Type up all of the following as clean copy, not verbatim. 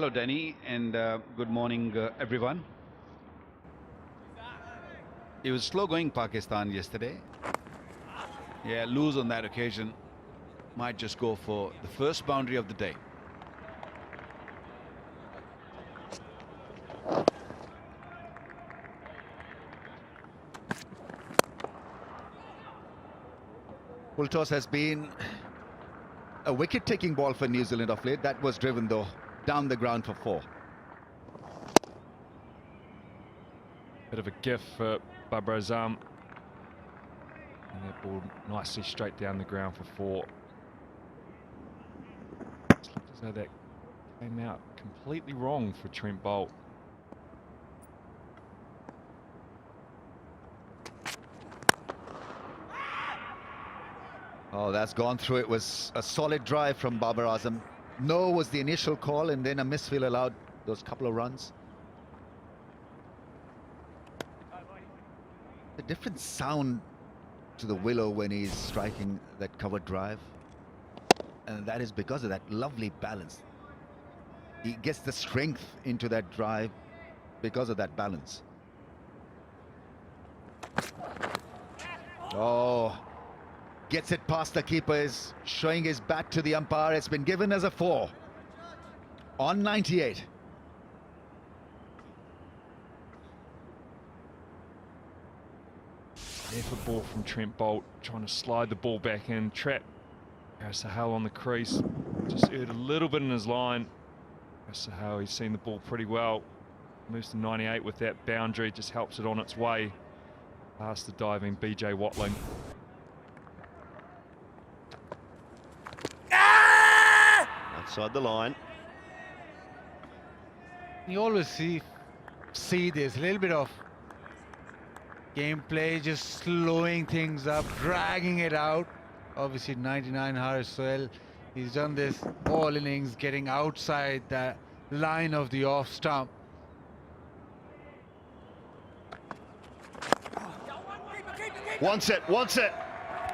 Hello, Danny, and good morning, everyone. It was slow-going Pakistan yesterday. Yeah, lose on that occasion. Might just go for the first boundary of the day. Full toss has been a wicket-taking ball for New Zealand of late. That was driven, though, down the ground for 4. Bit of a gift for Babar Azam. And that ball nicely straight down the ground for 4. Looks as though that came out completely wrong for Trent Boult. Oh, that's gone through. It was a solid drive from Babar Azam. No was the initial call, and then a misfield allowed those couple of runs. A different sound to the willow when he's striking that covered drive. And that is because of that lovely balance. He gets the strength into that drive because of that balance. Oh, gets it past the keeper, is showing his bat to the umpire. It's been given as a 4 on 98. Effort ball from Trent Boult, trying to slide the ball back in, trap Sahel on the crease. Just erred a little bit in his line. Sahel, he's seen the ball pretty well. Moves to 98 with that boundary, just helps it on its way past the diving BJ Watling. Outside the line. You always see this, a little bit of gameplay, just slowing things up, dragging it out. Obviously 99 Haris Sohail, he's done this all innings, getting outside that line of the off stump. Wants it,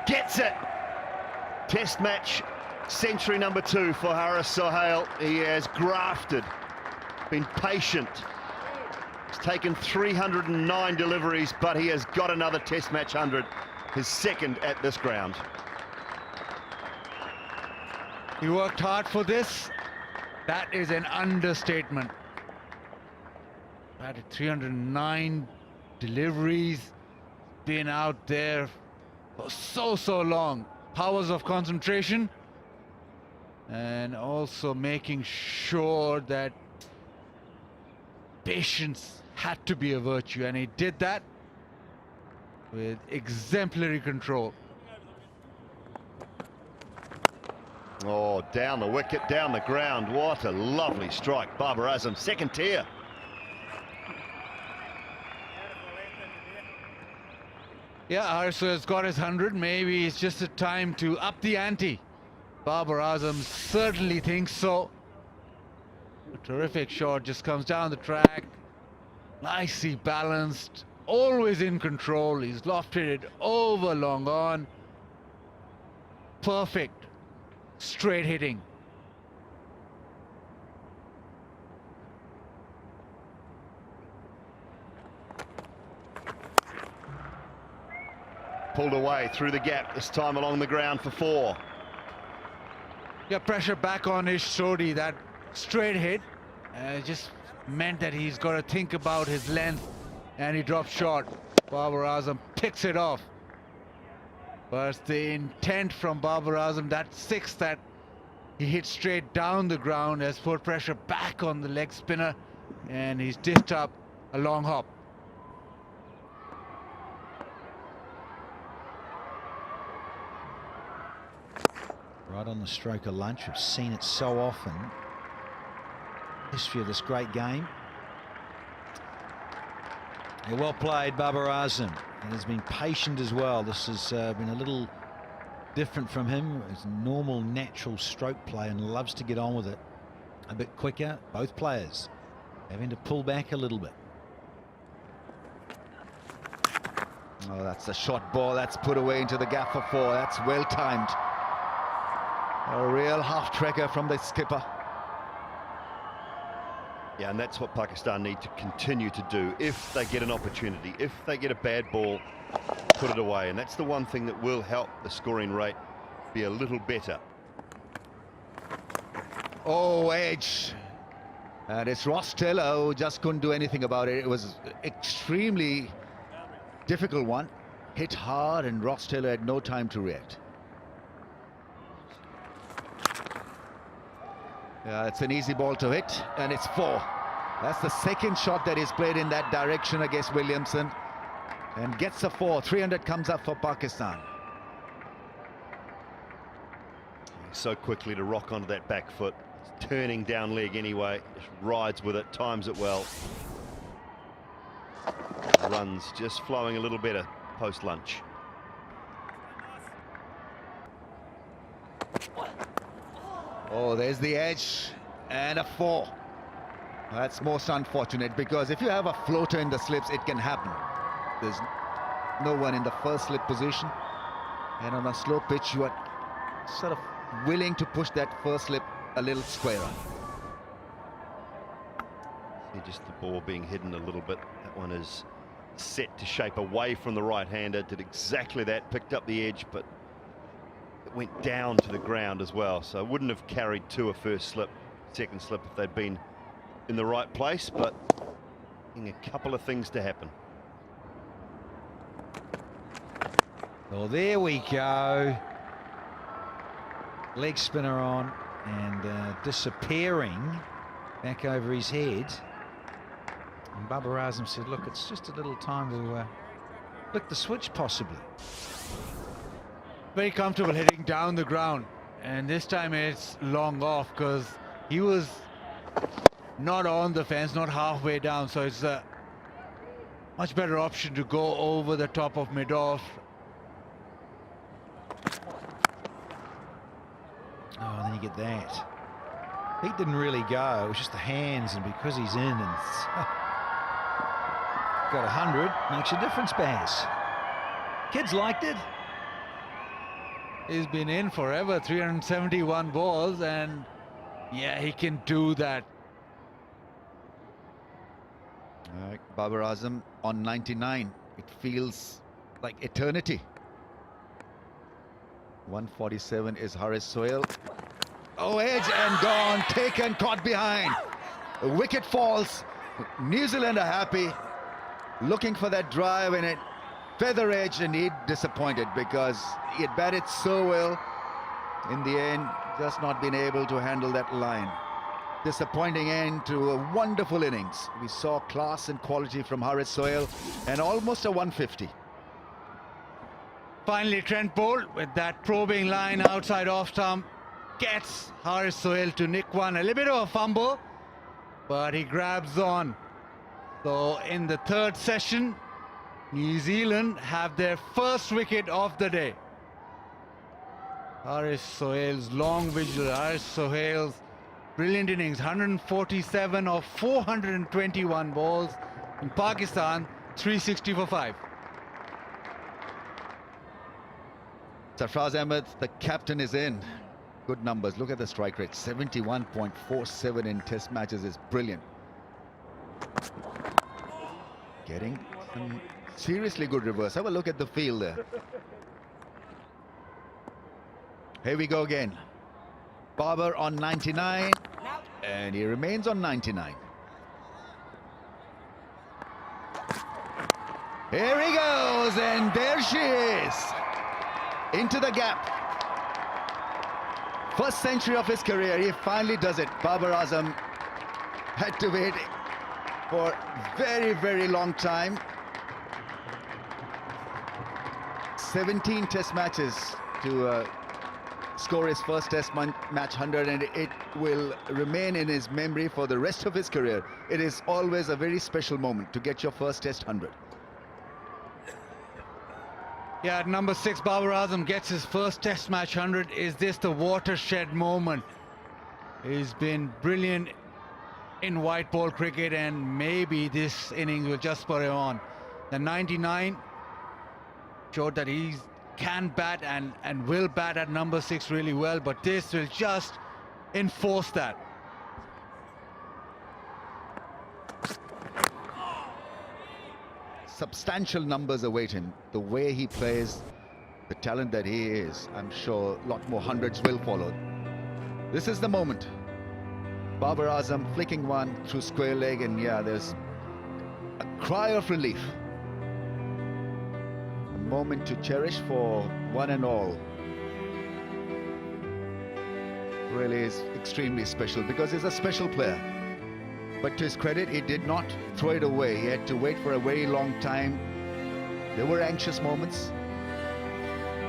gets it. Test match, century number 2 for Haris Sohail. He has grafted, been patient. He's taken 309 deliveries, but he has got another test match 100, his second at this ground. He worked hard for this. That is an understatement. Batted 309 deliveries, been out there for so long. Powers of concentration, and also making sure that patience had to be a virtue, and he did that with exemplary control. Oh, down the wicket, down the ground. What a lovely strike. Babar Azam, second tier. Yeah, Haris has got his 100. Maybe it's just a time to up the ante. Babar Azam certainly thinks so. A terrific shot, just comes down the track. Nicely balanced, always in control. He's lofted it over long on. Perfect straight hitting. Pulled away through the gap, this time along the ground for 4. Got pressure back on Ish Sodhi. That straight hit just meant that he's got to think about his length, and he drops short. Babar Azam picks it off. But the intent from Babar Azam, that 6 that he hit straight down the ground, has put pressure back on the leg spinner, and he's dished up a long hop. Right on the stroke of lunch. We've seen it so often. History of this great game. Yeah, well played, Babar Azam. And has been patient as well. This has been a little different from him. It's normal, natural stroke play, and loves to get on with it a bit quicker. Both players having to pull back a little bit. Oh, that's a short ball. That's put away into the gap for 4. That's well timed. A real half-tracker from the skipper. Yeah, and that's what Pakistan need to continue to do. If they get an opportunity, if they get a bad ball, put it away. And that's the one thing that will help the scoring rate be a little better. Oh, edge. And it's Ross Taylor who just couldn't do anything about it. It was extremely difficult one. Hit hard, and Ross Taylor had no time to react. Yeah, it's an easy ball to hit, and it's 4. That's the second shot that he's played in that direction against Williamson, and gets a 4. 300 comes up for Pakistan. So quickly to rock onto that back foot. It's turning down leg anyway. Just rides with it, times it well. Runs just flowing a little better post-lunch. Oh, there's the edge, and a 4. That's most unfortunate, because if you have a floater in the slips, it can happen. There's no one in the first slip position, and on a slow pitch, you are sort of willing to push that first slip a little squarer. See just the ball being hidden a little bit. That one is set to shape away from the right-hander. Did exactly that, picked up the edge, but it went down to the ground as well. So wouldn't have carried to a first slip, second slip if they'd been in the right place, but a couple of things to happen. Well, there we go. Leg spinner on, and disappearing back over his head. And Babar Azam said, look, it's just a little time to flick the switch possibly. Very comfortable hitting down the ground, and this time it's long off because he was not on the fence, not halfway down, so it's a much better option to go over the top of mid-off. Oh, then you get that. He didn't really go, it was just the hands, and because he's in and got 100, makes a difference, Baz. Kids liked it. He's been in forever, 371 balls, and yeah, he can do that. All right, Babar Azam on 99. It feels like eternity. 147 is Haris Sohail. Oh, edge and gone, taken, caught behind. A wicket falls. New Zealand are happy, looking for that drive, and it feather edge, and he disappointed because he had batted so well. In the end, just not been able to handle that line. Disappointing end to a wonderful innings. We saw class and quality from Haris Sohail, and almost a 150. Finally, Trent Bolt with that probing line outside off stump gets Haris Sohail to nick one. A little bit of a fumble, but he grabs on. So in the third session, New Zealand have their first wicket of the day. Haris Sohail's long vigil, Haris Sohail's brilliant innings, 147 of 421 balls. In Pakistan, 360 for 5. Sarfraz Ahmed, the captain, is in. Good numbers. Look at the strike rate. 71.47 in test matches is brilliant. Getting some seriously good reverse. Have a look at the field there. Here we go again. Babar on 99, and he remains on 99. Here he goes, and there she is. Into the gap. First century of his career, he finally does it. Babar Azam had to wait for very, very long time. 17 test matches to score his first test match 100, and it will remain in his memory for the rest of his career. It is always a very special moment to get your first test 100. Yeah, at number 6, Babar Azam gets his first test match 100. Is this the watershed moment? He's been brilliant in white ball cricket, and maybe this innings will just spur him on. The 99 showed that he can bat and will bat at number 6 really well, but this will just enforce that. substantial numbers await him. The way he plays, the talent that he is, I'm sure a lot more hundreds will follow. This is the moment. Babar Azam flicking one through square leg, and yeah, there's a cry of relief. A moment to cherish for one and all. Really is extremely special because he's a special player. But to his credit, he did not throw it away. He had to wait for a very long time. There were anxious moments,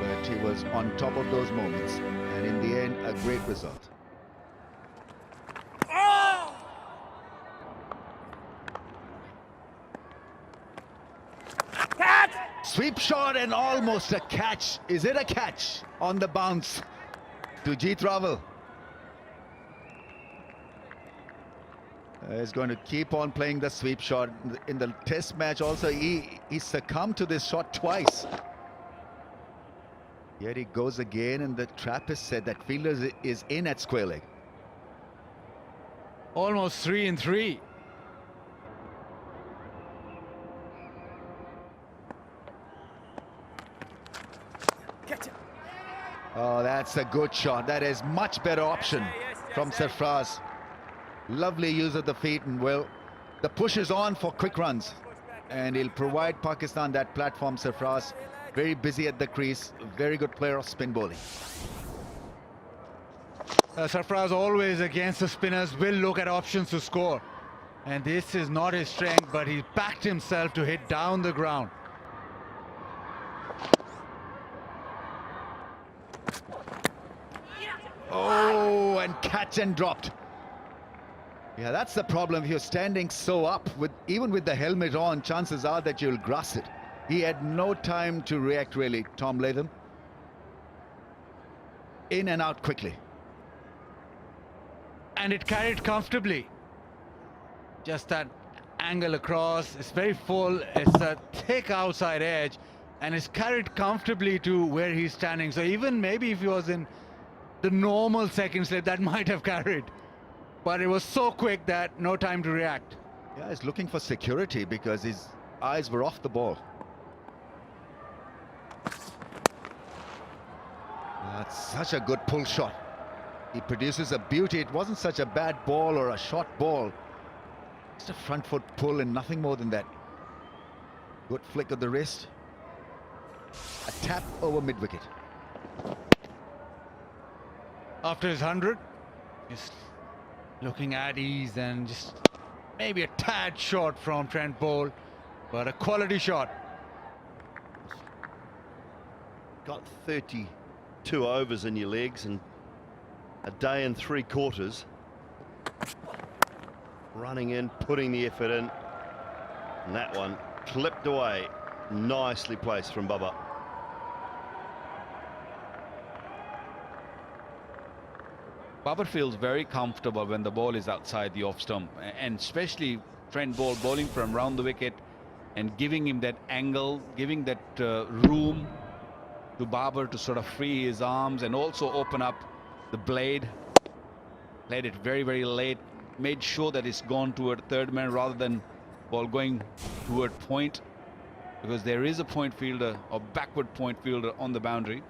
but he was on top of those moments. And in the end, a great result. Sweep shot and almost a catch. Is it a catch on the bounce to Jeet Raval? He's going to keep on playing the sweep shot. In the test match also, he succumbed to this shot twice. Yet he goes again, and the trap is set. That fielder is in at square leg. Almost 3 and 3. Oh, that's a good shot. That is much better option from Sarfraz. Lovely use of the feet, and well, the push is on for quick runs, and he'll provide Pakistan that platform. Sarfraz, very busy at the crease, very good player of spin bowling. Sarfraz always against the spinners will look at options to score, and this is not his strength, but he backed himself to hit down the ground. Oh, and catch and dropped. Yeah, that's the problem. If you're standing so up, even with the helmet on, chances are that you'll grass it. He had no time to react, really, Tom Latham. In and out quickly. And it carried comfortably. Just that angle across. It's very full. It's a thick outside edge, and it's carried comfortably to where he's standing. So even maybe if he was in the normal second slip, that might have carried. But it was so quick that no time to react. Yeah, he's looking for security because his eyes were off the ball. That's such a good pull shot. He produces a beauty. It wasn't such a bad ball or a short ball. Just a front foot pull and nothing more than that. Good flick of the wrist. A tap over mid-wicket. After his 100, just looking at ease, and just maybe a tad short from Trent Bolt, but a quality shot. Got 32 overs in your legs and a day and 3/4. Running in, putting the effort in. And that one clipped away. Nicely placed from Bubba. Babar feels very comfortable when the ball is outside the off stump, and especially Trent Bolt bowling from round the wicket and giving him that angle, giving that room to Babar to sort of free his arms and also open up the blade. Played it very, very late, made sure that it's gone toward third man rather than ball going toward point, because there is a point fielder or backward point fielder on the boundary.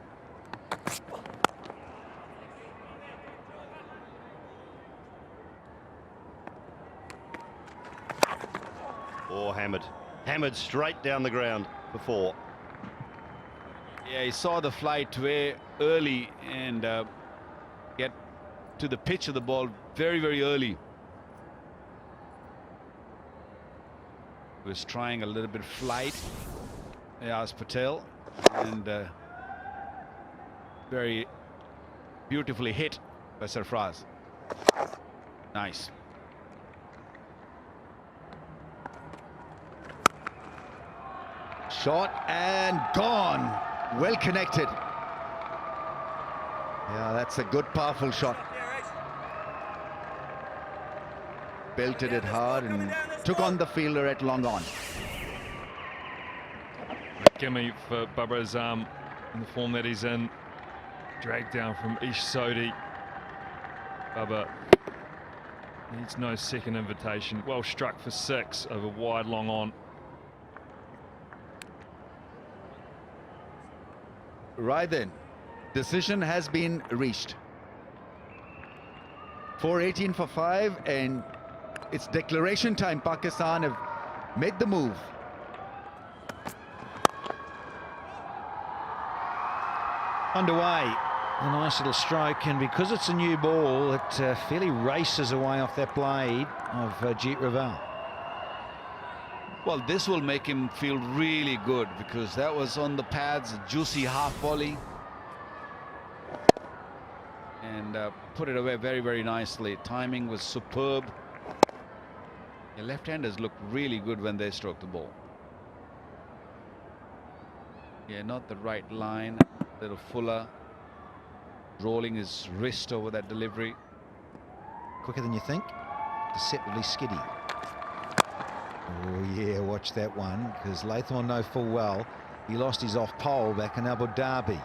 Or hammered straight down the ground before. Yeah, he saw the flight way early and get to the pitch of the ball very, very early. He was trying a little bit of flight, Yas Patel, and very beautifully hit by Sarfraz. Nice. Shot and gone. Well connected. Yeah, that's a good, powerful shot. Belted it hard and took on the fielder at long on. Gimme for Babar Azam in the form that he's in. Dragged down from Ish Sodhi. Babar needs no second invitation. Well struck for 6 over wide long on. right then, decision has been reached. 418 for 5, and it's declaration time. Pakistan have made the move. Underway. A nice little stroke, and because it's a new ball, it fairly races away off that blade of Jeet Raval. Well, this will make him feel really good because that was on the pads, a juicy half volley. And put it away very, very nicely. Timing was superb. The left-handers look really good when they stroke the ball. Yeah, not the right line. A little fuller. Rolling his wrist over that delivery. Quicker than you think. Deceptively skiddy. Oh yeah, watch that one, because Latham will know full well he lost his off pole back in Abu Dhabi.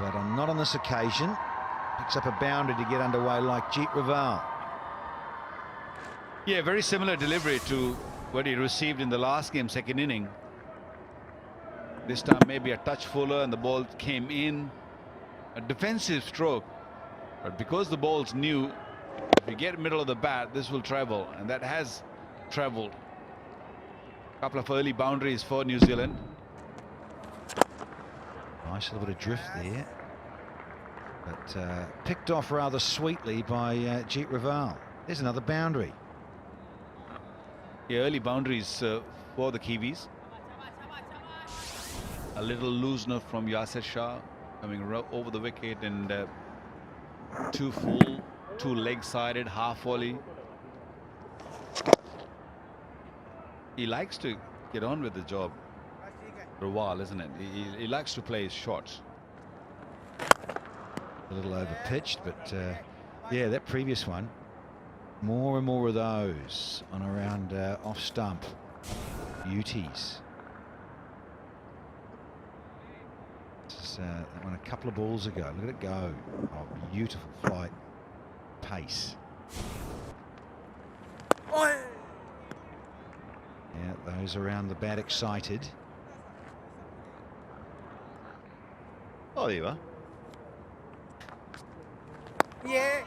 But not on this occasion. Picks up a boundary to get underway like Jeet Raval. Yeah, very similar delivery to what he received in the last game, second inning. This time maybe a touch fuller and the ball came in. A defensive stroke, but because the ball's new, if you get middle of the bat, this will travel, and that has traveled. A couple of early boundaries for New Zealand. Nice little bit of drift there, but picked off rather sweetly by Jeet Raval. There's another boundary. Yeah, early boundaries for the Kiwis. A little loosener from Yasir Shah coming over the wicket, and two full, two leg-sided half volley. He likes to get on with the job for a while, isn't it? He likes to play his shots. A little over pitched, but yeah, that previous one, more and more of those on around off stump beauties. That one a couple of balls ago. Look at it go. Oh, beautiful flight. Pace. Yeah, those around the bat excited. Oh, there you are. Yeah.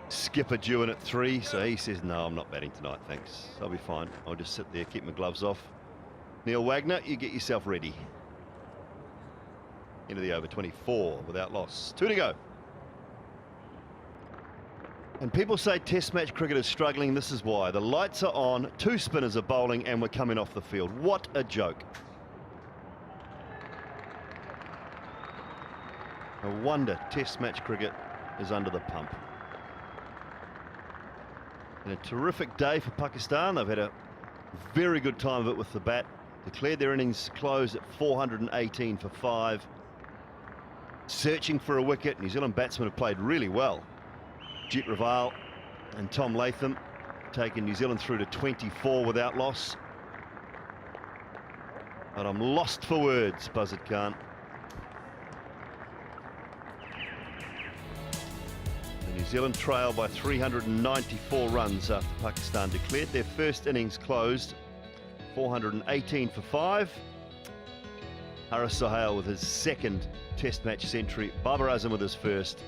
Skipper due in at 3, so he says, no, I'm not batting tonight, thanks. I'll be fine. I'll just sit there, keep my gloves off. Neil Wagner, you get yourself ready. Into the over, 24 without loss. 2 to go. And people say test match cricket is struggling. This is why. The lights are on, 2 spinners are bowling, and we're coming off the field. What a joke. No wonder test match cricket is under the pump. And a terrific day for Pakistan. They've had a very good time of it with the bat. Declared their innings closed at 418 for 5. Searching for a wicket. New Zealand batsmen have played really well. Jeet Raval and Tom Latham taking New Zealand through to 24 without loss. But I'm lost for words, Buzzard Khan. The New Zealand trail by 394 runs after Pakistan declared their first innings closed. 418 for 5. Haris Sohail with his second test match century. Babar Azam with his first.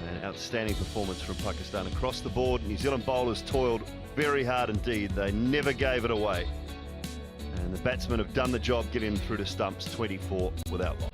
An outstanding performance from Pakistan across the board. New Zealand bowlers toiled very hard indeed. They never gave it away. And the batsmen have done the job getting through to stumps, 24 without loss.